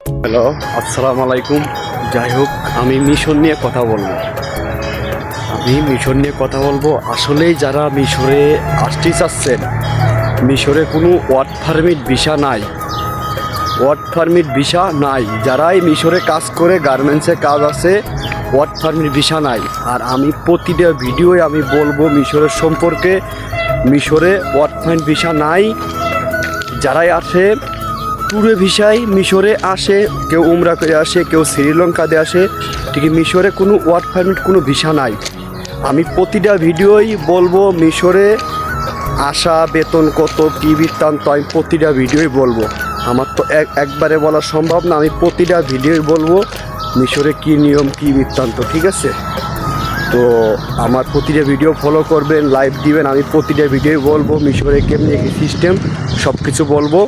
Hello, আসসালামু আলাইকুম। যাই হোক, আমি মিশর নিয়ে কথা বলবো। আসলেই যারা মিশরে আসতে চাচ্ছেন, মিশরে কোনো ওয়ার্ক পারমিট ভিসা নাই। যারাই মিশরে কাজ করে, গার্মেন্টসে কাজ আছে, ওয়ার্ক পারমিট ভিসা নাই। আর আমি প্রতিটা ভিডিওয় আমি বলবো মিশরের সম্পর্কে। মিশরে ওয়ার্ক পারমিট ভিসা নাই। যারাই আসে ট্যুরে ভিসায় মিশরে আসে, কেউ উমরা করে আসে, কেউ শ্রীলঙ্কাতে আসে, ঠিক মিশরে কোনো ওয়ার্ক পারমিট, কোনো ভিসা নাই। আমি প্রতিটা ভিডিওই বলবো মিশরে আসা, বেতন কত, কী বৃত্তান্ত, আমি প্রতিটা ভিডিওই বলবো। আমার তো একবারে বলা সম্ভব না, আমি প্রতিটা ভিডিওই বলবো মিশরে কী নিয়ম, কী বৃত্তান্ত, ঠিক আছে? তো আমার প্রতিটা ভিডিও ফলো করবেন, লাইভ দিবেন। আমি প্রতিটা ভিডিওই বলবো মিশরে কেমনি কী সিস্টেম, সব কিছু বলবো।